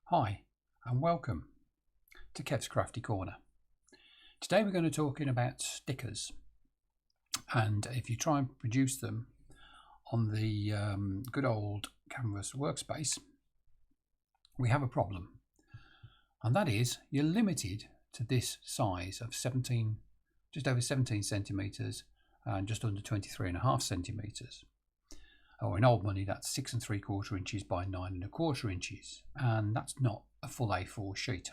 Hi and welcome to Kev's Crafty Corner. Today we're going to talk about stickers, and if you try and produce them on the good old Canvas workspace, we have a problem, and that is you're limited to this size of 17, just over 17 centimeters and just under 23.5 centimeters. Or in old money, that's 6 3/4 inches by 9 1/4 inches, and that's not a full A4 sheet,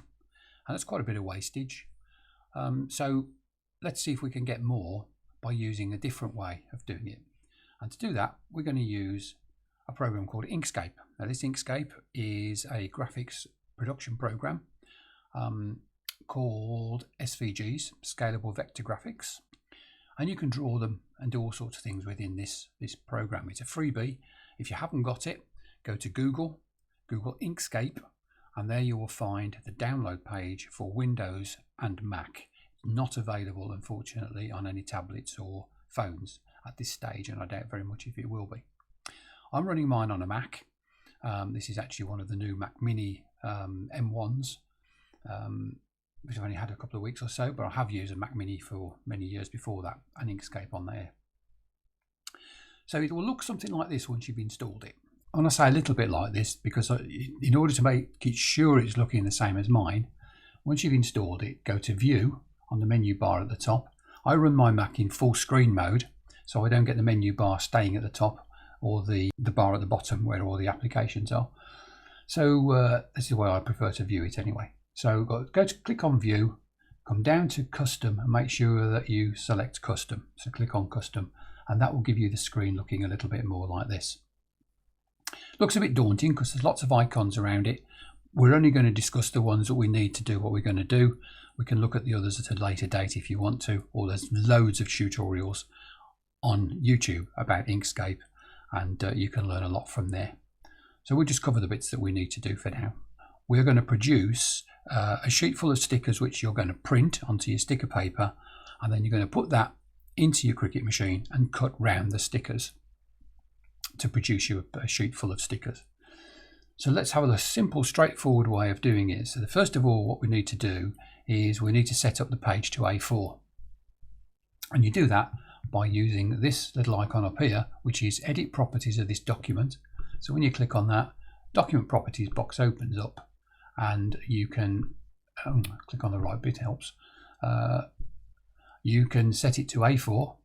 and that's quite a bit of wastage. So let's see if we can get more by using a different way of doing it. And to do that, we're going to use a program called Inkscape. Now, this Inkscape is a graphics production program called SVGs, Scalable Vector Graphics. And you can draw them and do all sorts of things within this program. It's a freebie. If you haven't got it, go to Google Inkscape, and there you will find the download page for Windows and Mac. Not available, unfortunately, on any tablets or phones at this stage, and I doubt very much if it will be. I'm running mine on a Mac. This is actually one of the new Mac Mini M1s. Which I've only had a couple of weeks or so, but I have used a Mac Mini for many years before that, and Inkscape on there. So it will look something like this once you've installed it. And I say a little bit like this because in order to make it sure it's looking the same as mine, once you've installed it, go to View on the menu bar at the top. I run my Mac in full screen mode, so I don't get the menu bar staying at the top or the bar at the bottom where all the applications are. So this is the way I prefer to view it anyway. So go to click on View, come down to Custom, and make sure that you select Custom. So click on Custom, and that will give you the screen looking a little bit more like this. Looks a bit daunting because there's lots of icons around it. We're only going to discuss the ones that we need to do what we're going to do. We can look at the others at a later date if you want to, or there's loads of tutorials on YouTube about Inkscape, and you can learn a lot from there. So we'll just cover the bits that we need to do for now. We're going to produce a sheet full of stickers which you're going to print onto your sticker paper, and then you're going to put that into your Cricut machine and cut round the stickers to produce you a sheet full of stickers. So let's have a simple, straightforward way of doing it. So first of all, what we need to do is we need to set up the page to A4, and you do that by using this little icon up here, which is Edit Properties of this document. So when you click on that, Document Properties box opens up, and you can click on the right bit, helps. You can set it to A4.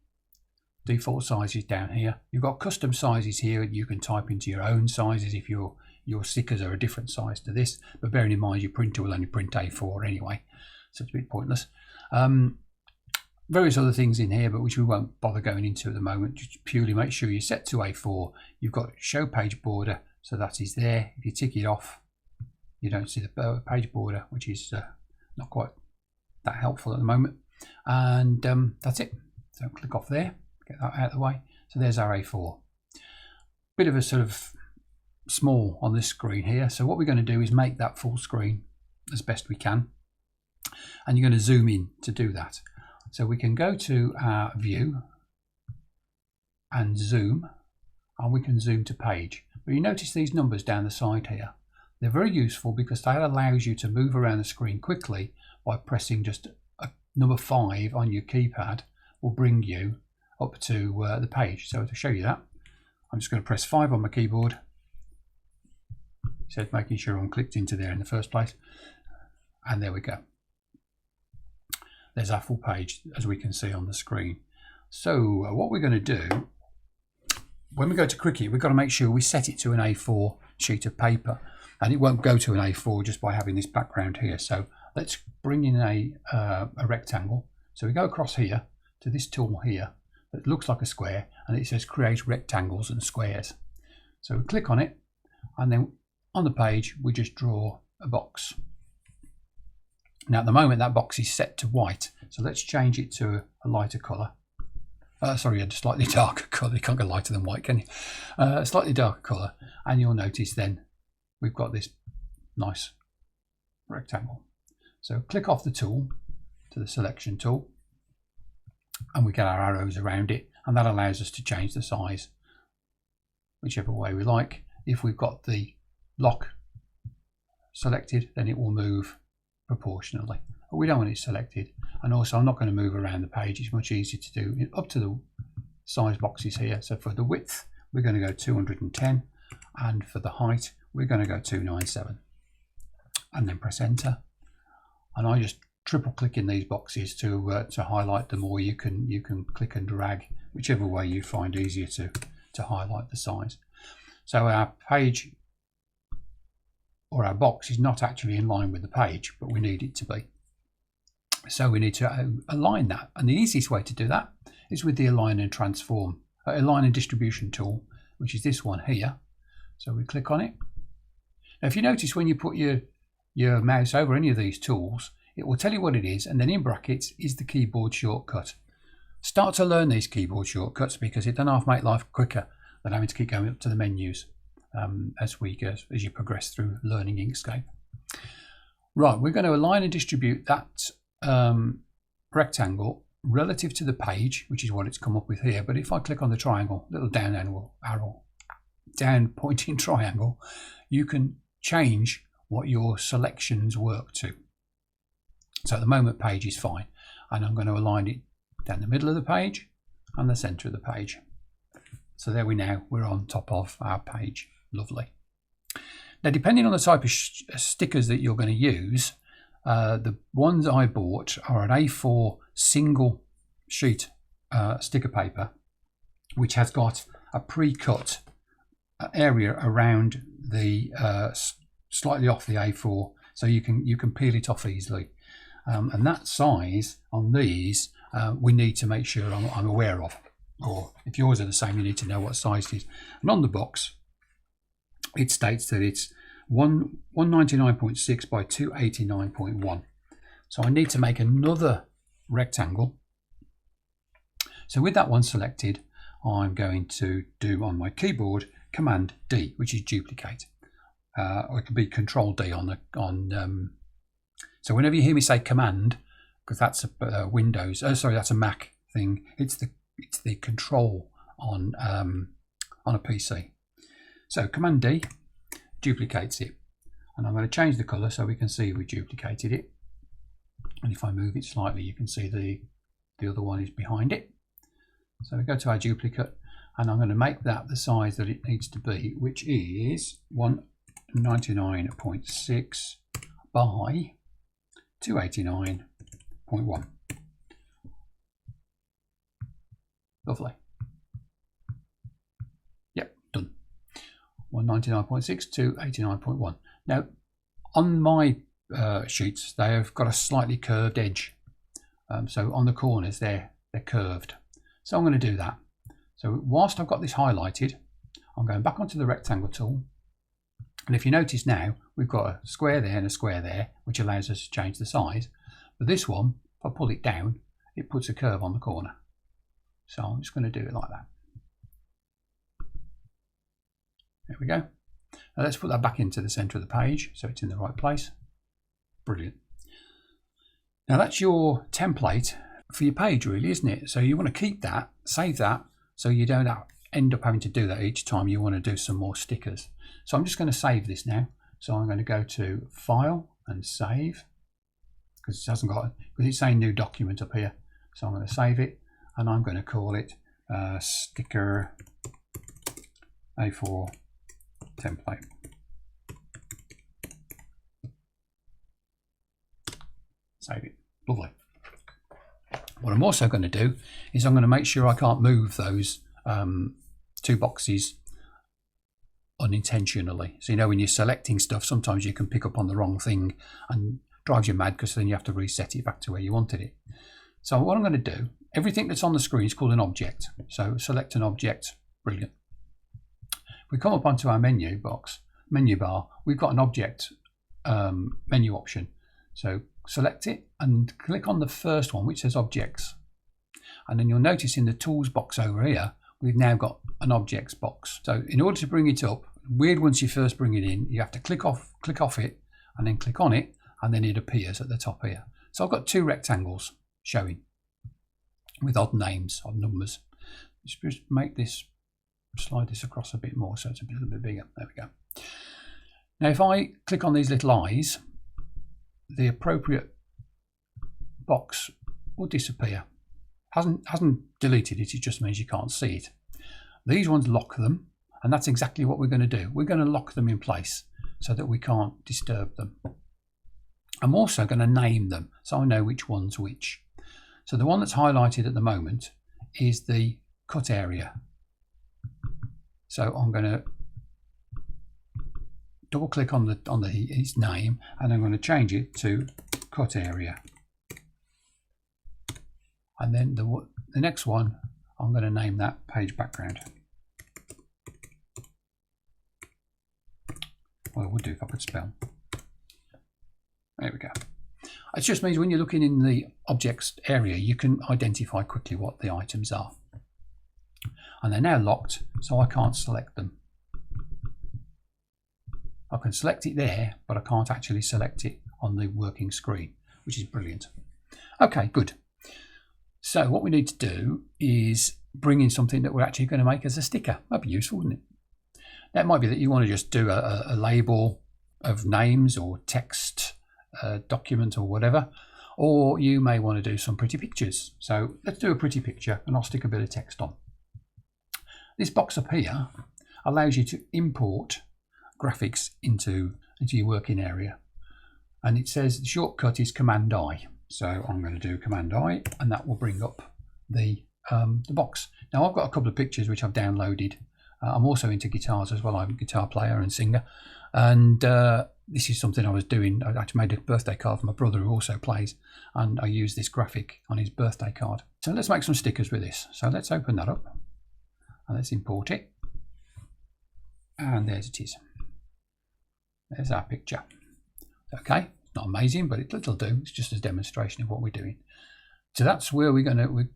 Default size is down here. You've got custom sizes here, and you can type into your own sizes if your stickers are a different size to this, but bearing in mind your printer will only print A4 anyway, so it's a bit pointless. Various other things in here, but which we won't bother going into at the moment. Just purely make sure you're set to A4. You've got show page border, so that is there. If you tick it off, you don't see the page border, which is not quite that helpful at the moment. And that's it. So click off there, get that out of the way. So there's our A4. Bit of a sort of small on this screen here. So what we're going to do is make that full screen as best we can. And you're going to zoom in to do that. So we can go to our View and Zoom, and we can zoom to Page. But you notice these numbers down the side here. They're very useful because that allows you to move around the screen quickly by pressing just number 5 on your keypad will bring you up to the page. So to show you that, I'm just going to press 5 on my keyboard. So making sure I'm clicked into there in the first place. And there we go. There's our full page, as we can see on the screen. So what we're going to do, when we go to Cricut, we've got to make sure we set it to an A4 sheet of paper. And it won't go to an A4 just by having this background here. So let's bring in a rectangle. So we go across here to this tool here that looks like a square, and it says Create Rectangles and Squares. So we click on it, and then on the page we just draw a box. Now at the moment that box is set to white, so let's change it to a lighter colour. Sorry, a slightly darker colour. You can't go lighter than white, can you? A slightly darker colour, and you'll notice then we've got this nice rectangle. So click off the tool to the selection tool, and we get our arrows around it, and that allows us to change the size whichever way we like. If we've got the lock selected, then it will move proportionally. But we don't want it selected. And also I'm not going to move around the page. It's much easier to do up to the size boxes here. So for the width, we're going to go 210. And for the height, we're going to go 297. And then press enter. And I just triple click in these boxes to highlight them, or you can click and drag whichever way you find easier to highlight the size. So our page or our box is not actually in line with the page, but we need it to be. So we need to align that, and the easiest way to do that is with the align and transform, align and distribution tool, which is this one here. So we click on it. Now if you notice when you put your mouse over any of these tools, it will tell you what it is, and then in brackets is the keyboard shortcut. Start to learn these keyboard shortcuts, because it doesn't half make life quicker than having to keep going up to the menus as you progress through learning Inkscape. Right, we're going to align and distribute that rectangle relative to the page, which is what it's come up with here. But if I click on the triangle, little down pointing triangle, you can change what your selections work to. So at the moment page is fine, and I'm going to align it down the middle of the page and the center of the page. So there we're on top of our page. Lovely. Now depending on the type of stickers that you're going to use, the ones I bought are an A4 single sheet sticker paper, which has got a pre-cut area around the slightly off the A4, so you can peel it off easily. And that size on these we need to make sure I'm aware of, or if yours are the same, you need to know what size it is. And on the box it states that it's 199.6 by 289.1. So I need to make another rectangle. So with that one selected, I'm going to do on my keyboard Command D, which is duplicate, or it could be Control D so whenever you hear me say Command, because that's a Windows, that's a Mac thing, it's the Control on a PC. So Command D duplicates it, and I'm going to change the color so we can see we duplicated it. And if I move it slightly, you can see the other one is behind it. So we go to our duplicate, and I'm going to make that the size that it needs to be, which is 199.6 by 289.1. Lovely. Yep, done. 199.6 to 89.1. Now, on my sheets, they have got a slightly curved edge. So on the corners, they're curved. So I'm going to do that. So whilst I've got this highlighted, I'm going back onto the rectangle tool. And if you notice now, we've got a square there and a square there, which allows us to change the size. But this one, if I pull it down, it puts a curve on the corner. So I'm just going to do it like that. There we go. Now let's put that back into the center of the page so it's in the right place. Brilliant. Now that's your template for your page, really, isn't it? So you want to keep that, save that, so you don't end up having to do that each time you want to do some more stickers. So I'm just going to save this now. So I'm going to go to File and Save, because it hasn't got, because it's saying New Document up here. So I'm going to save it, and I'm going to call it Sticker A4 Template. Save it. Lovely. What I'm also going to do is I'm going to make sure I can't move those two boxes unintentionally. So you know, when you're selecting stuff, sometimes you can pick up on the wrong thing and drives you mad, because then you have to reset it back to where you wanted it. So what I'm going to do, everything that's on the screen is called an object. So select an object. Brilliant. If we come up onto our menu bar, we've got an object menu option. So select it and click on the first one, which says objects. And then you'll notice in the tools box over here, we've now got an objects box. So in order to bring it up, weird once you first bring it in, you have to click off it and then click on it, and then it appears at the top here. So I've got two rectangles showing with odd names, odd numbers. Just make this, slide this across a bit more so it's a little bit bigger. There we go. Now if I click on these little eyes, the appropriate box will disappear. Hasn't deleted it, it just means you can't see it. These ones lock them, and that's exactly what we're going to do. We're going to lock them in place so that we can't disturb them. I'm also going to name them so I know which one's which. So the one that's highlighted at the moment is the cut area. So I'm going to double click on his name, and I'm going to change it to cut area. And then the next one, I'm going to name that page background. Well, it would do if I could spell. There we go. It just means when you're looking in the objects area, you can identify quickly what the items are. And they're now locked, so I can't select them. I can select it there, but I can't actually select it on the working screen, which is brilliant. Okay, good. So what we need to do is bring in something that we're actually going to make as a sticker. That'd be useful, wouldn't it? That might be that you want to just do a label of names or text document or whatever, or you may want to do some pretty pictures. So let's do a pretty picture, and I'll stick a bit of text on. This box up here allows you to import graphics into your working area, and it says the shortcut is Command I. So I'm going to do Command I, and that will bring up the box. Now I've got a couple of pictures which I've downloaded. I'm also into guitars as well. I'm a guitar player and singer, and this is something I was doing. I actually made a birthday card for my brother who also plays, and I used this graphic on his birthday card. So let's make some stickers with this. So let's open that up and let's import it, and there it is. There's our picture. Okay, not amazing, but it'll do. It's just a demonstration of what we're doing. So that's where we're going to,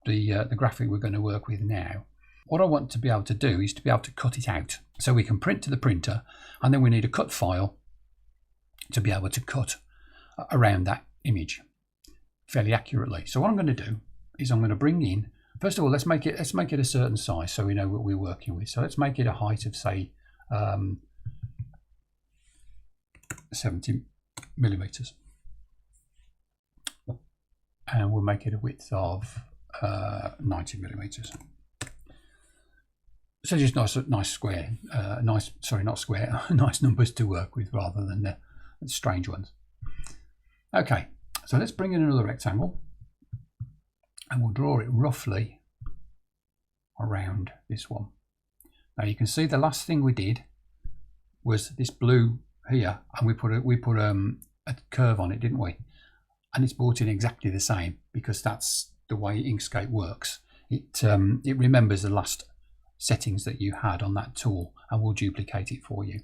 the graphic we're going to work with now. What I want to be able to do is to be able to cut it out. So we can print to the printer, and then we need a cut file to be able to cut around that image fairly accurately. So what I'm going to do is I'm going to bring in, first of all, let's make it a certain size so we know what we're working with. So let's make it a height of, say, 70 millimeters, and we'll make it a width of 90 millimeters. So just nice square, nice numbers to work with rather than the strange ones. Okay, so let's bring in another rectangle, and we'll draw it roughly around this one. Now you can see the last thing we did was this blue here, and we put a curve on it, didn't we? And it's brought in exactly the same, because that's the way Inkscape works. It remembers the last settings that you had on that tool and will duplicate it for you.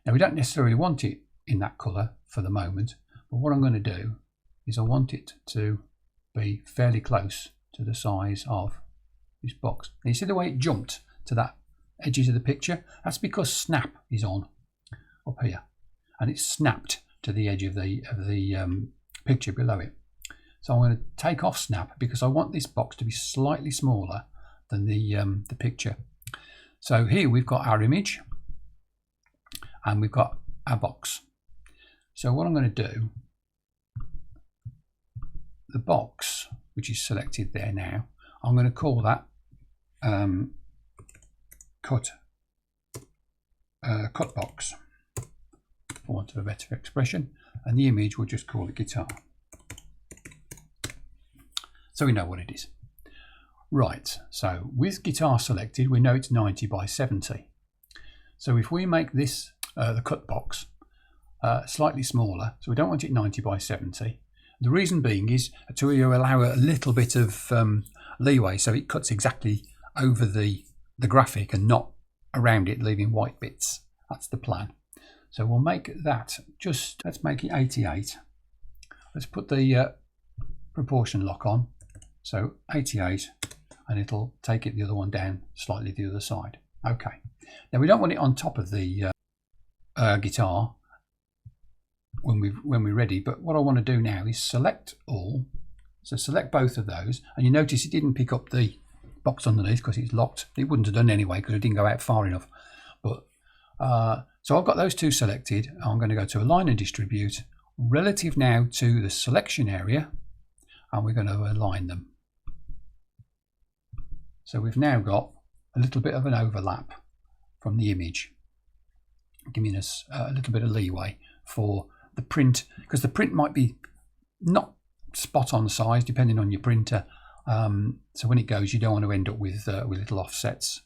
Now we don't necessarily want it in that color for the moment, but what I'm going to do is I want it to be fairly close to the size of this box. Now you see the way it jumped to that edges of the picture? That's because snap is on up here, and it's snapped to the edge of the picture below it. So I'm going to take off snap because I want this box to be slightly smaller than the picture. So here we've got our image and we've got our box. So what I'm going to do, the box which is selected there now, I'm going to call that cut box, for want of a better expression, and the image we'll just call it guitar, so we know what it is. Right, so with guitar selected, we know it's 90 by 70. So if we make this, the cut box, slightly smaller, so we don't want it 90 by 70. The reason being is to allow a little bit of leeway, so it cuts exactly over the graphic and not around it, leaving white bits. That's the plan. So we'll make that just, let's make it 88. Let's put the proportion lock on. So 88, and it'll take it the other one down slightly the other side. Okay. Now we don't want it on top of the guitar when we're ready, but what I want to do now is select all. So select both of those, and you notice it didn't pick up the box underneath because it's locked. It wouldn't have done anyway because it didn't go out far enough. But So I've got those two selected. I'm going to go to Align and Distribute, relative now to the selection area, and we're going to align them. So we've now got a little bit of an overlap from the image, giving us a little bit of leeway for the print, because the print might be not spot on size depending on your printer. So when it goes, you don't want to end up with little offsets,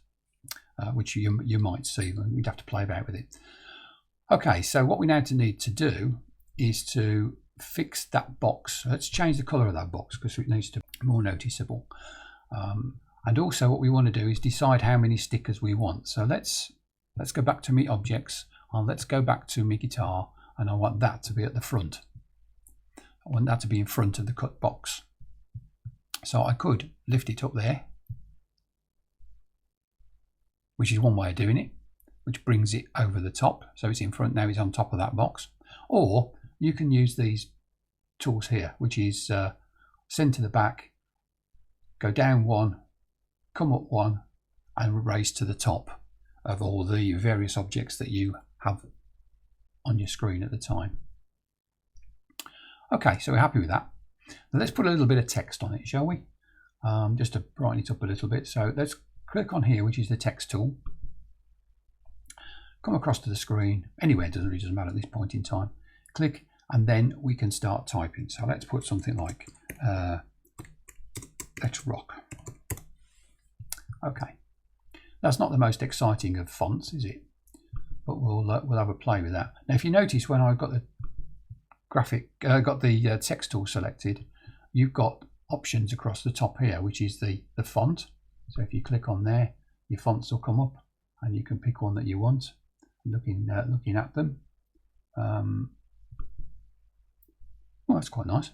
which you might see. We'd have to play about with it. Okay, so what we now need to do is to fix that box. Let's change the color of that box because it needs to be more noticeable. And also what we want to do is decide how many stickers we want. So let's go back to my objects, and let's go back to my guitar, and I want that to be at the front. I want that to be in front of the cut box. So I could lift it up there, which is one way of doing it, which brings it over the top. So it's in front now, it's on top of that box. Or you can use these tools here, which is send to the back, go down one, come up one, and raise to the top of all the various objects that you have on your screen at the time. Okay, so we're happy with that. Now let's put a little bit of text on it, shall we? Just to brighten it up a little bit. So let's click on here, which is the text tool. Come across to the screen, anywhere, it really doesn't matter at this point in time. Click, and then we can start typing. So let's put something like let's rock. Okay, that's not the most exciting of fonts, is it? But we'll have a play with that. Now, if you notice, when I've got the text tool selected, you've got options across the top here, which is the font. So if you click on there, your fonts will come up, and you can pick one that you want. Looking at them. Well, that's quite nice.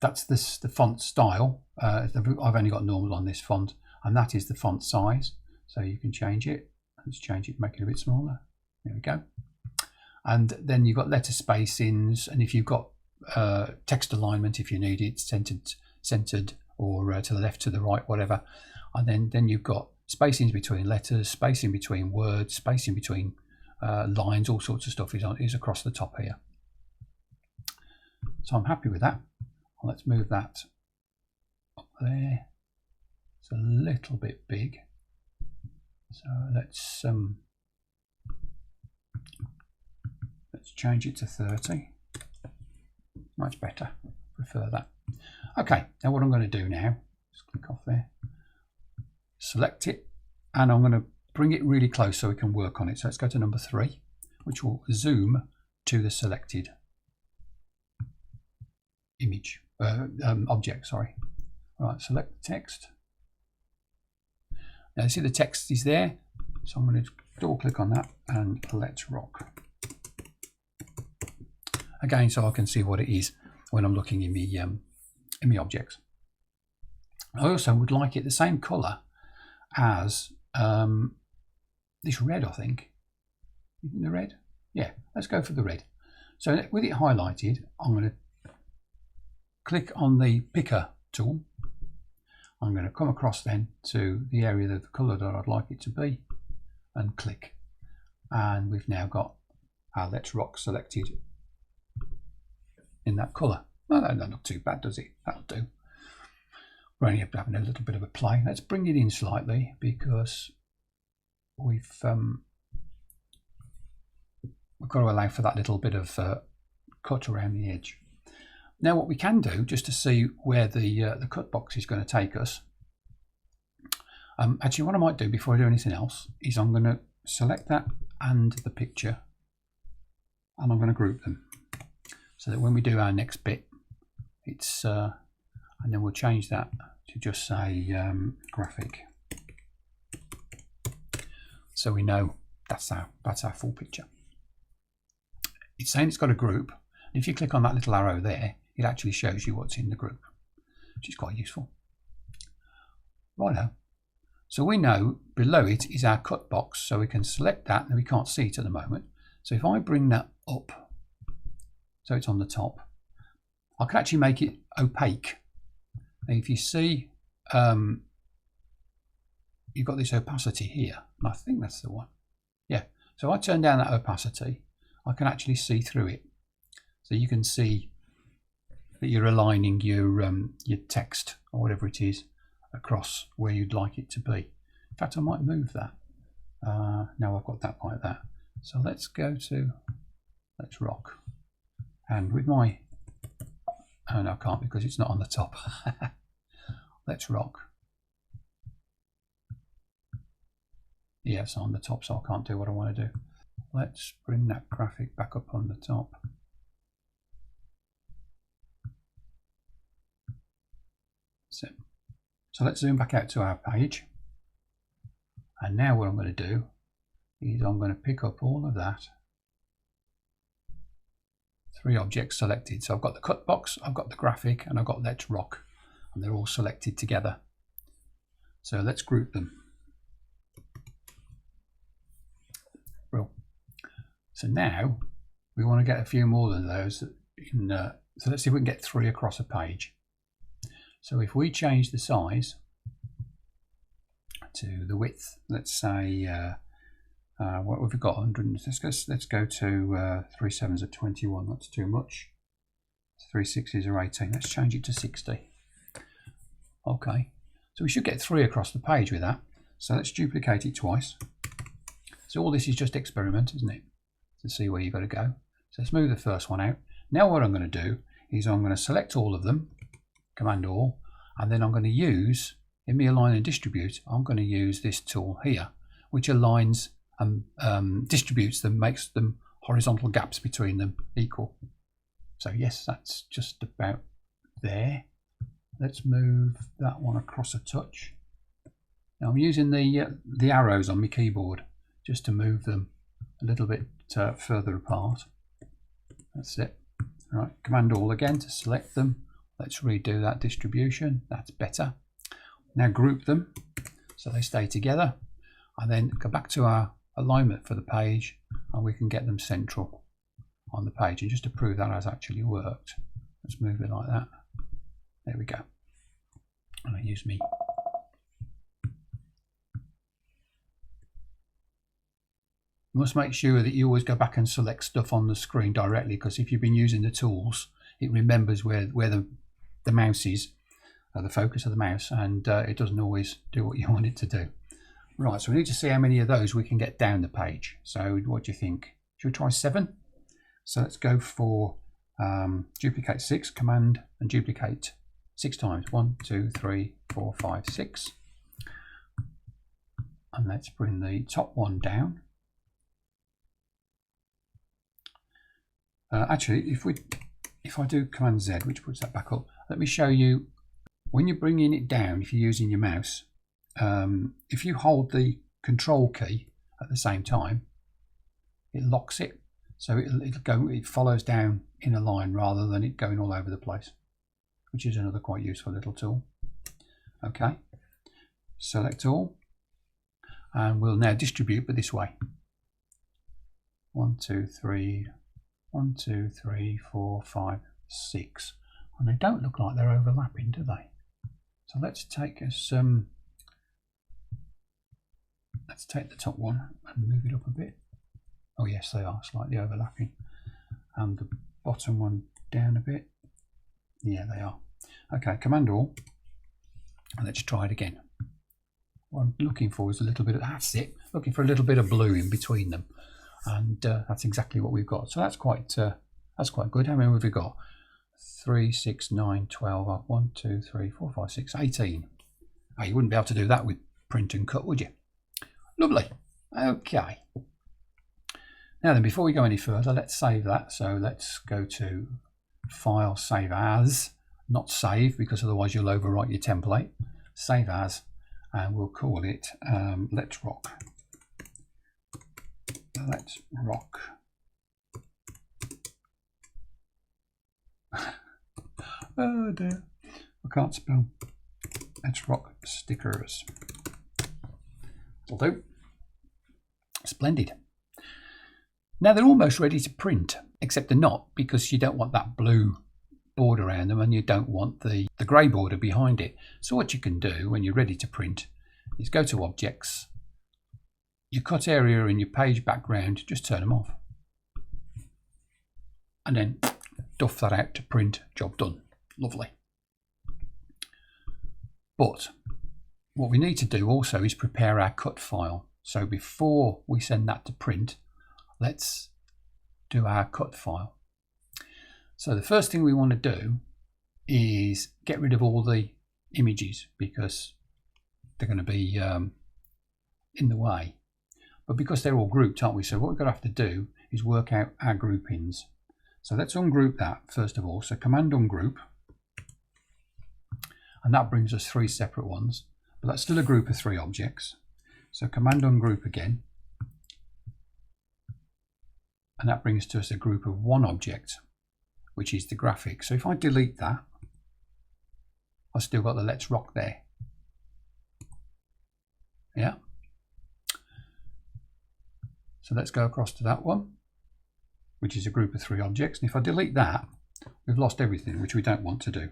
That's the font style. I've only got normal on this font, and that is the font size. So you can change it. Let's change it, make it a bit smaller. There we go. And then you've got letter spacings, and if you've got text alignment, if you need it, centered or to the left, to the right, whatever. And then you've got spacing between letters, spacing between words, spacing between lines, all sorts of stuff is across the top here. So I'm happy with that. Well, let's move that up there. It's a little bit big. So let's change it to 30. Much better. Prefer that. Okay, now what I'm going to do now, just click off there. Select it, and I'm going to bring it really close so we can work on it. So let's go to number 3, which will zoom to the selected image, object, sorry. Right, select the text. Now you see the text is there, so I'm going to double click on that and let's rock. Again, so I can see what it is when I'm looking in my objects. I also would like it the same colour as this red, I think. The red? Yeah, let's go for the red. So with it highlighted, I'm going to click on the picker tool. I'm going to come across then to the area of the colour that I'd like it to be and click. And we've now got our Let's Rock selected in that colour. Well, that's not too bad, does it? That'll do. We're only having a little bit of a play. Let's bring it in slightly because we've got to allow for that little bit of cut around the edge. Now what we can do, just to see where the cut box is going to take us, actually what I might do before I do anything else is I'm going to select that and the picture, and I'm going to group them so that when we do our next bit, it's and then we'll change that to just say graphic, so we know that's our full picture. It's saying it's got a group. If you click on that little arrow there, it actually shows you what's in the group, which is quite useful. Righto. So we know below it is our cut box, so we can select that, and we can't see it at the moment. So if I bring that up, so it's on the top, I can actually make it opaque. Now if you see you've got this opacity here, and I think that's the one. Yeah, so I turn down that opacity, I can actually see through it. So you can see that you're aligning your text or whatever it is across where you'd like it to be. In fact, I might move that. Now I've got that like that. So let's go to, let's rock. And with my, oh no, I can't because it's not on the top. Let's rock. Yeah, it's on the top, so I can't do what I want to do. Let's bring that graphic back up on the top. So let's zoom back out to our page. And now what I'm going to do is I'm going to pick up all of that. 3 objects selected. So I've got the cut box, I've got the graphic, and I've got let's rock. And they're all selected together. So let's group them. Well, so now we want to get a few more than those. So let's see if we can get 3 across a page. So if we change the size to the width, let's say, what have we got? 100. Let's go to 3 7s at 21. That's too much. 3 6s are 18. Let's change it to 60. Okay, so we should get 3 across the page with that. So let's duplicate it twice. So all this is just experiment, isn't it? To see where you've got to go. So let's move the first one out. Now what I'm going to do is I'm going to select all of them, Command All, and then I'm going to use, in my Align and Distribute, I'm going to use this tool here, which aligns and distributes them, makes them horizontal gaps between them equal. So yes, that's just about there. Let's move that one across a touch. Now I'm using the arrows on my keyboard just to move them a little bit further apart. That's it. All right, Command All again to select them. Let's redo that distribution. That's better. Now group them so they stay together, and then go back to our alignment for the page, and we can get them central on the page. And just to prove that has actually worked, let's move it like that. There we go. And I use me. You must make sure that you always go back and select stuff on the screen directly, because if you've been using the tools, it remembers where the mouse is, the focus of the mouse, and it doesn't always do what you want it to do. Right, so we need to see how many of those we can get down the page. So what do you think? Should we try 7? So let's go for duplicate 6, Command and duplicate 6 times. 1, 2, 3, 4, 5, 6. And let's bring the top one down. Actually, if I do Command Z, which puts that back up, let me show you when you're bringing it down. If you're using your mouse, if you hold the Control key at the same time, it locks it, so it follows down in a line rather than it going all over the place, which is another quite useful little tool. Okay, select all, and we'll now distribute, but this way. 1, 2, 3. 1, 2, 3, 4, 5, 6, and they don't look like they're overlapping, do they? So let's take us let's take the top one and move it up a bit. Oh yes, they are slightly overlapping, and the bottom one down a bit. Yeah, they are. Okay, Command All, and let's try it again. What I'm looking for is a little bit of, that's it, looking for a little bit of blue in between them. And that's exactly what we've got. So that's quite good. How many have we got? 3, 6, 9, 12. 1, 2, 3, 4, 5, 6, 18. Oh, you wouldn't be able to do that with print and cut, would you? Lovely. Okay. Now then, before we go any further, let's save that. So let's go to File, Save As, not Save, because otherwise you'll overwrite your template. Save As, and we'll call it Let's Rock. Let's rock. Oh dear, I can't spell. Let's rock stickers. Will do. Splendid. Now they're almost ready to print, except they're not, because you don't want that blue border around them and you don't want the grey border behind it. So what you can do when you're ready to print is go to Objects, your cut area and your page background, just turn them off. And then duff that out to print, job done. Lovely. But what we need to do also is prepare our cut file. So before we send that to print, let's do our cut file. So the first thing we want to do is get rid of all the images because they're going to be in the way. But because they're all grouped, aren't we? So what we're going to have to do is work out our groupings. So let's ungroup that first of all. So Command Ungroup, and that brings us 3 separate ones, but that's still a group of 3 objects. So Command Ungroup again, and that brings to us a group of 1 object, which is the graphic. So if I delete that, I've still got the Let's Rock there. Yeah. So let's go across to that one, which is a group of 3 objects. And if I delete that, we've lost everything, which we don't want to do.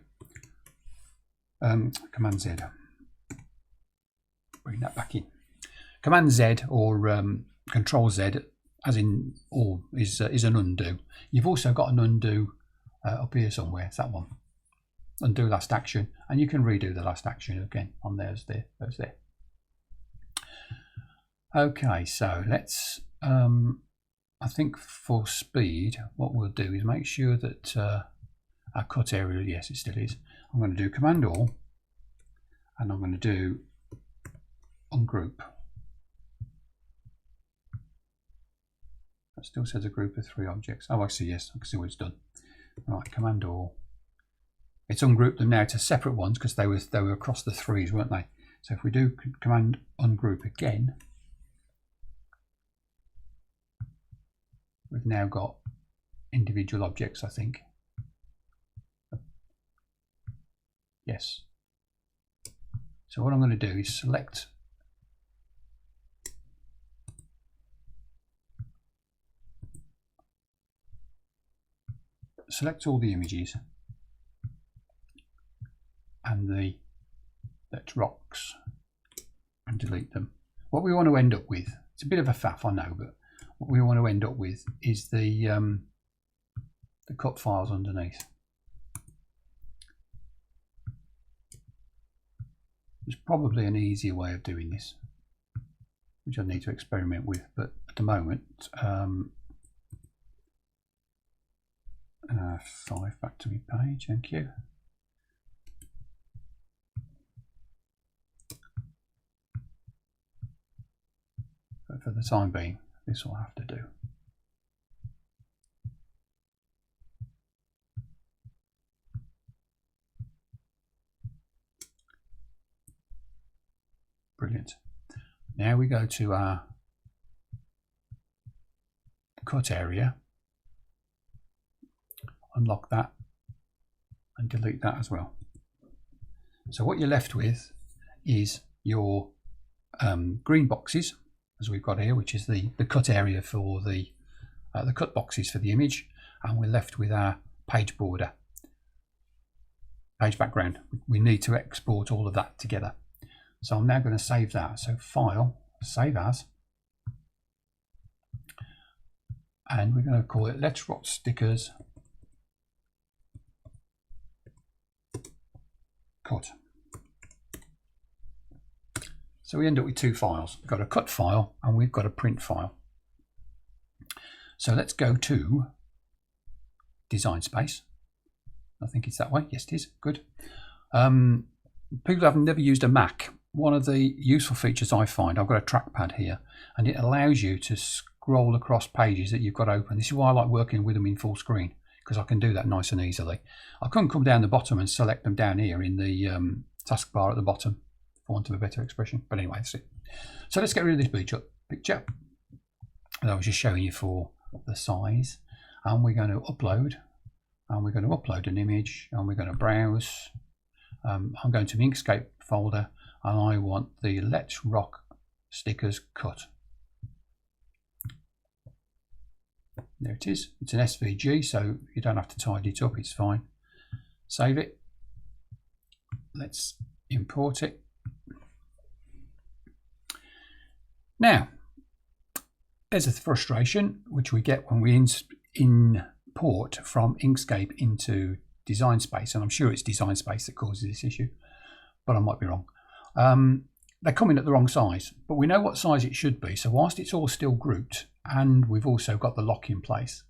Command Z. Bring that back in. Command Z or Control Z, as in all, is an undo. You've also got an undo up here somewhere. It's that one. Undo last action, and you can redo the last action again on there's there. Okay, so let's. I think for speed, what we'll do is make sure that our cut area, yes, it still is. I'm going to do Command All, and I'm going to do Ungroup. That still says a group of 3 objects. Oh, I see, yes, I can see what it's done. Right, Command All. It's ungrouped them now to separate ones because they were across the 3s, weren't they? So if we do Command Ungroup again, we've now got individual objects, I think. Yes. So what I'm going to do is select all the images and the Let's Rocks and delete them. What we want to end up with, it's a bit of a faff, I know, but what we want to end up with is the cut files underneath. There's probably an easier way of doing this, which I need to experiment with, but at the moment, 5 back to my page, thank you. But for the time being, this will have to do. Brilliant. Now we go to our cut area, unlock that and delete that as well. So what you're left with is your green boxes, as we've got here, which is the cut area for the cut boxes for the image, and we're left with our page border, page background. We need to export all of that together. So I'm now going to save that. So File, Save As, and we're going to call it Let's Rock Stickers Cut. So we end up with 2 files. We've got a cut file and we've got a print file. So let's go to Design Space. I think it's that way. Yes, it is. Good. People have never used a Mac. One of the useful features I find, I've got a trackpad here, and it allows you to scroll across pages that you've got open. This is why I like working with them in full screen, because I can do that nice and easily. I couldn't come down the bottom and select them down here in the taskbar at the bottom, for want of a better expression. But anyway, that's it. So let's get rid of this picture that I was just showing you for the size. And we're going to upload, and we're going to upload an image, and we're going to browse. I'm going to the Inkscape folder, and I want the Let's Rock Stickers Cut. There it is. It's an SVG, so you don't have to tidy it up, it's fine. Save it. Let's import it. Now, there's a frustration which we get when we import from Inkscape into Design Space, and I'm sure it's Design Space that causes this issue, but I might be wrong. They come in at the wrong size, but we know what size it should be. So whilst it's all still grouped and we've also got the lock in place,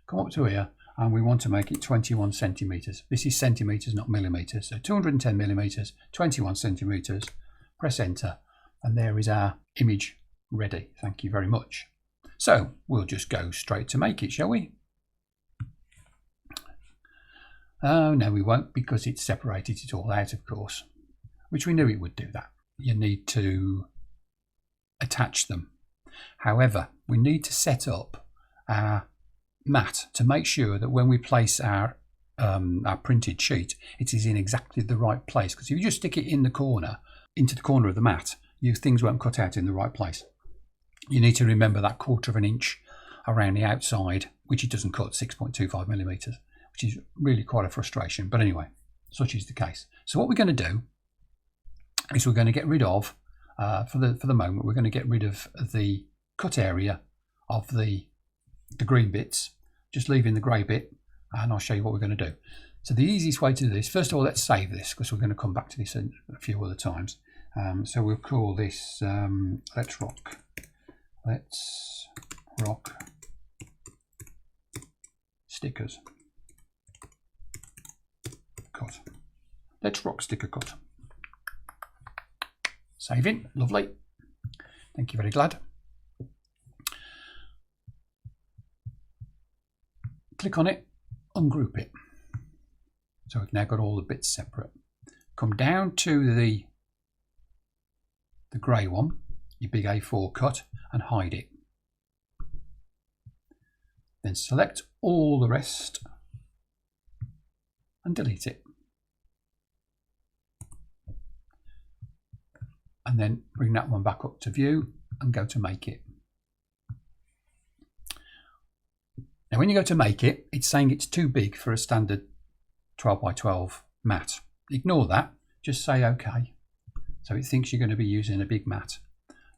come up to here and we want to make it 21 centimeters. This is centimeters, not millimeters. So 210 millimeters, 21 centimeters, press enter, and there is our image ready. Thank you very much. So we'll just go straight to make it, shall we? Oh, no, we won't, because it's separated it all out, of course, which we knew it would do that. You need to attach them. However, we need to set up our mat to make sure that when we place our printed sheet, it is in exactly the right place. Because if you just stick it in the corner, into the corner of the mat, things won't cut out in the right place. You need to remember that 1/4 of an inch around the outside, which it doesn't cut, 6.25 millimeters, which is really quite a frustration. But anyway, such is the case. So what we're going to do is we're going to get rid of, for the moment, we're going to get rid of the cut area of the green bits, just leaving the grey bit, and I'll show you what we're going to do. So the easiest way to do this, first of all, let's save this, because we're going to come back to this a few other times. So we'll call this Let's Rock Stickers Cut. Let's Rock Sticker Cut. Saving, lovely. Thank you, very glad. Click on it, ungroup it. So we've now got all the bits separate. Come down to the grey one, your big A4 cut, and hide it. Then select all the rest and delete it. And then bring that one back up to view and go to make it. Now when you go to make it, it's saying it's too big for a standard 12 by 12 mat. Ignore that, just say OK. So it thinks you're going to be using a big mat.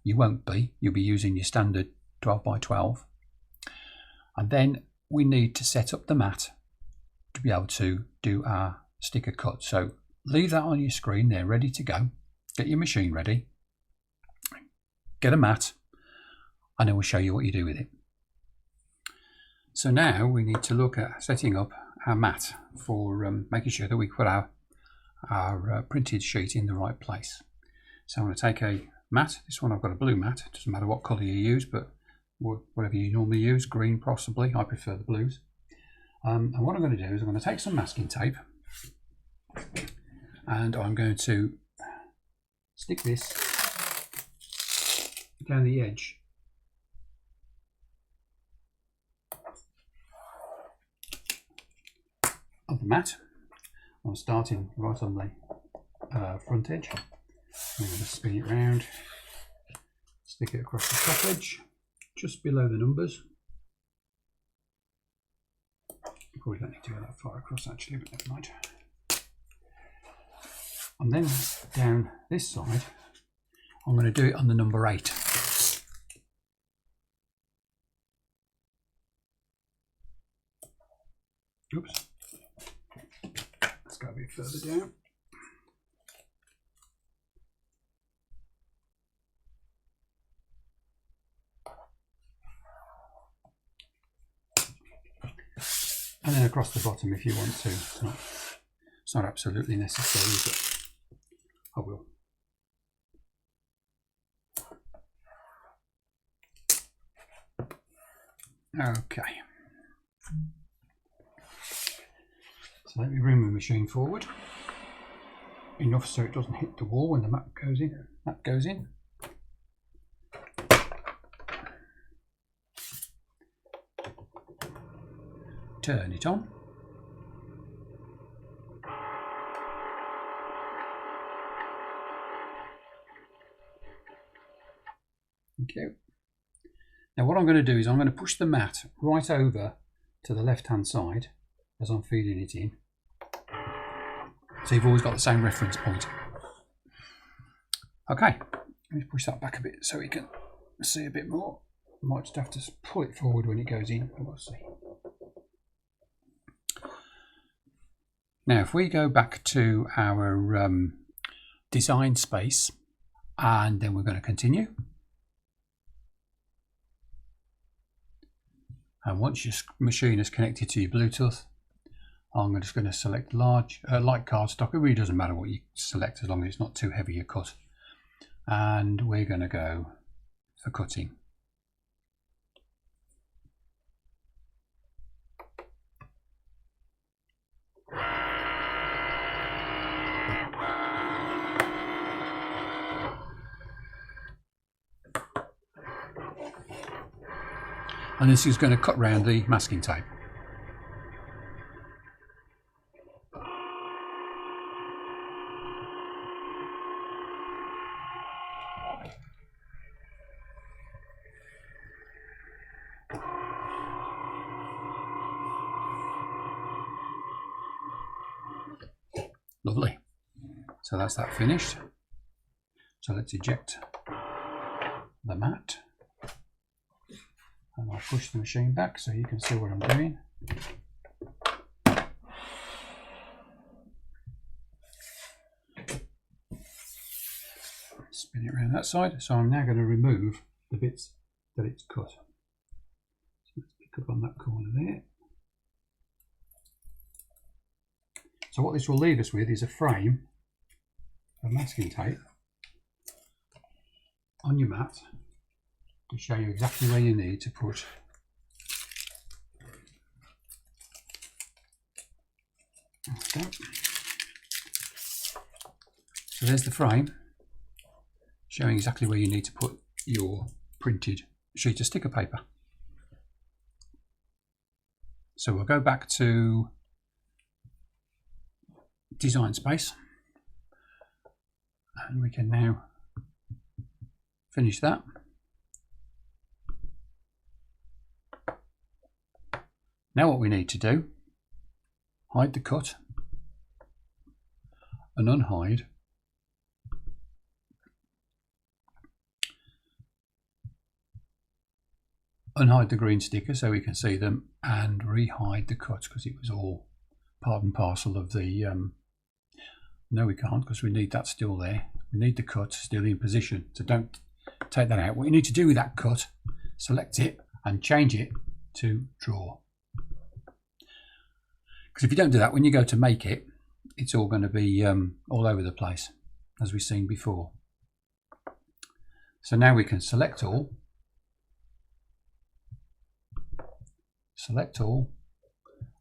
You won't be, you'll be using your standard 12 by 12. And then we need to set up the mat to be able to do our sticker cut. So leave that on your screen there, ready to go. Get your machine ready, get a mat, and then we'll show you what you do with it. So now we need to look at setting up our mat for making sure that we put our printed sheet in the right place. So I'm going to take a mat. This one I've got a blue mat. It doesn't matter what colour you use, but whatever you normally use, green possibly. I prefer the blues. And what I'm going to do is I'm going to take some masking tape and I'm going to stick this down the edge of the mat. I'm starting right on the front edge. I'm going to spin it round, stick it across the top edge, just below the numbers. Probably don't need to go that far across actually, but never mind. And then down this side, I'm going to do it on the number 8. Oops. Let's go a bit further down. And then across the bottom if you want to. It's not absolutely necessary, but I will. Okay. So let me bring my machine forward enough so it doesn't hit the wall when the mat goes in. That goes in. Turn it on. Thank you. Now what I'm going to do is I'm going to push the mat right over to the left hand side as I'm feeding it in. So you've always got the same reference point. Okay, let me push that back a bit so we can see a bit more. Might just have to pull it forward when it goes in, but we'll see. Now if we go back to our design space, and then we're going to continue. And once your machine is connected to your Bluetooth, I'm just going to select large, light cardstock. It really doesn't matter what you select as long as it's not too heavy a cut. And we're going to go for cutting. And this is going to cut round the masking tape. Lovely. So that's that finished. So let's eject the mat. And I'll push the machine back so you can see what I'm doing. Spin it around that side. So I'm now going to remove the bits that it's cut. So let's pick up on that corner there. So what this will leave us with is a frame of masking tape on your mat to show you exactly where you need to put okay. So there's the frame showing exactly where you need to put your printed sheet of sticker paper. So we'll go back to Design Space and we can now finish that. Now what we need to do, hide the cut and unhide the green sticker so we can see them, and re-hide the cut because it was all part and parcel of the no, we can't because we need that still there. We need the cut still in position, so don't take that out. What you need to do with that cut, select it and change it to draw. Because if you don't do that, when you go to make it, it's all going to be all over the place, as we've seen before. So now we can select all,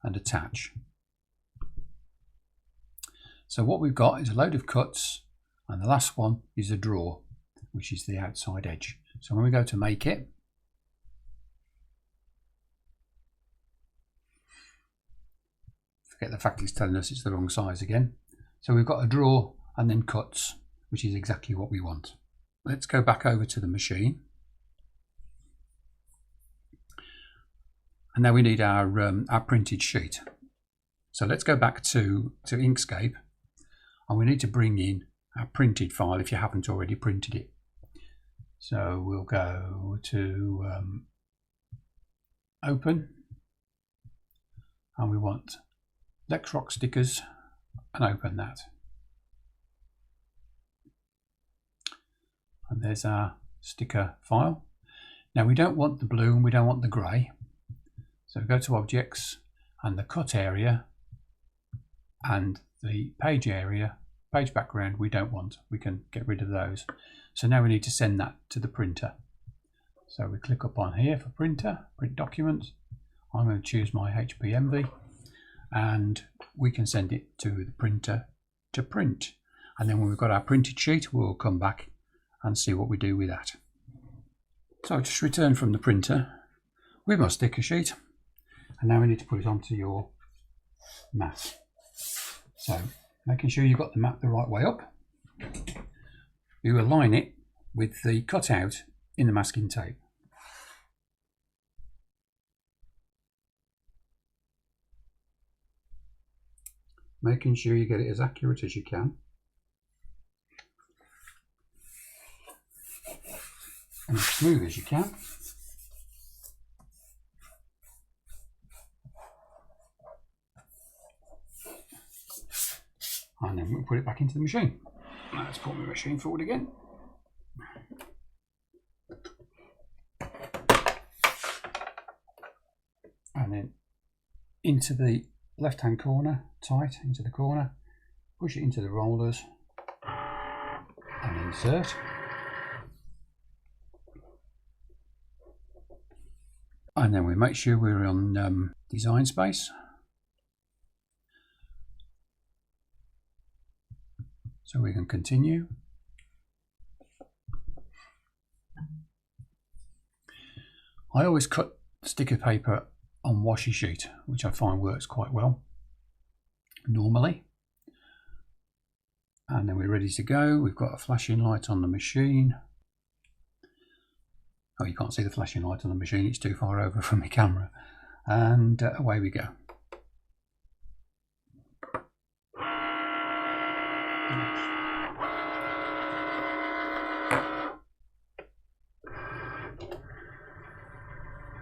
and attach. So what we've got is a load of cuts, and the last one is a draw, which is the outside edge. So when we go to make it, forget the fact it's telling us it's the wrong size again. So we've got a draw and then cuts, which is exactly what we want. Let's go back over to the machine. And now we need our printed sheet. So let's go back to Inkscape, and we need to bring in our printed file if you haven't already printed it. So we'll go to Open, and we want Lexrock stickers, and open that. And there's our sticker file. Now we don't want the blue and we don't want the grey. So go to Objects and the cut area and the page area, page background we don't want. We can get rid of those. So now we need to send that to the printer. So we click up on here for printer, print document. I'm going to choose my HP Envy, and we can send it to the printer to print. And then when we've got our printed sheet, we'll come back and see what we do with that. So just return from the printer with my sticker sheet, and now we need to put it onto your mat. So making sure you've got the mat the right way up, you align it with the cutout in the masking tape. Making sure you get it as accurate as you can. and as smooth as you can. And then we'll put it back into the machine. Let's put my machine forward again. And then into the left hand corner, tight into the corner, push it into the rollers and insert. And then we make sure we're on Design Space. So we can continue. I always cut sticker paper on washi sheet, which I find works quite well normally. And then we're ready to go. We've got a flashing light on the machine. Oh, you can't see the flashing light on the machine, it's too far over from my camera. And away we go.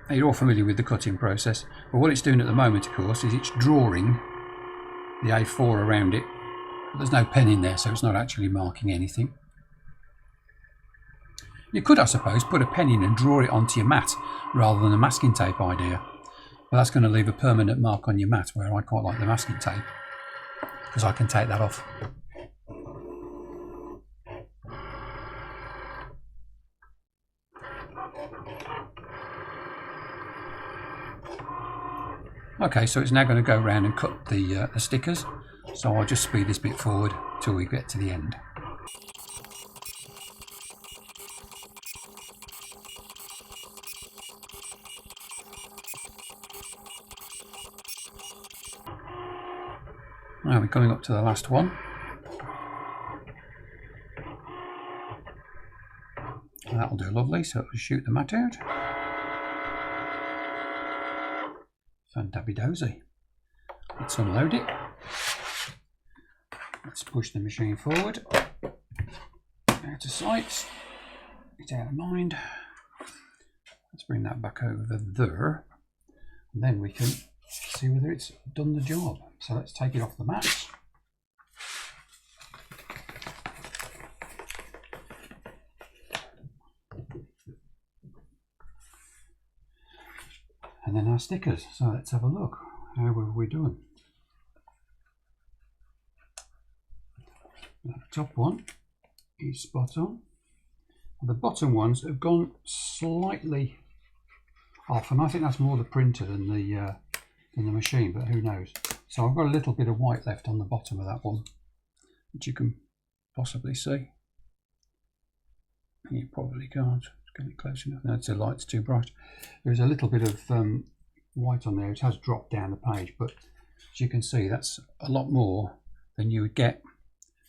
Now, you're all familiar with the cutting process, but what it's doing at the moment, of course, is it's drawing the A4 around it. But there's no pen in there, so it's not actually marking anything. You could, I suppose, put a pen in and draw it onto your mat rather than a masking tape idea. But that's going to leave a permanent mark on your mat, where I quite like the masking tape because I can take that off. Okay, so it's now going to go around and cut the stickers. So I'll just speed this bit forward till we get to the end. Now we're coming up to the last one. And that'll do lovely, so it'll shoot the mat out. Fantabby-dozy. Let's unload it. Let's push the machine forward. Out of sight. It's out of mind. Let's bring that back over there. And then we can see whether it's done the job. So let's take it off the mat. And then our stickers. So let's have a look. How have we done? The top one is spot on. The bottom ones have gone slightly off, and I think that's more the printer than the machine, but who knows. So I've got a little bit of white left on the bottom of that one, which you can possibly see. And you probably can't. Get it close enough. No, the light's too bright. There's a little bit of white on there. It has dropped down the page, but as you can see, that's a lot more than you would get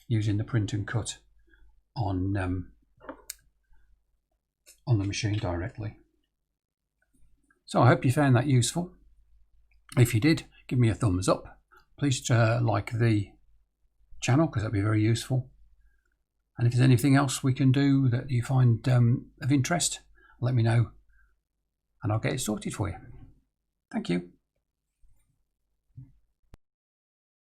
using the print and cut on the machine directly. So I hope you found that useful. If you did, give me a thumbs up. Please like the channel, because that'd be very useful. And if there's anything else we can do that you find of interest, let me know and I'll get it sorted for you. Thank you.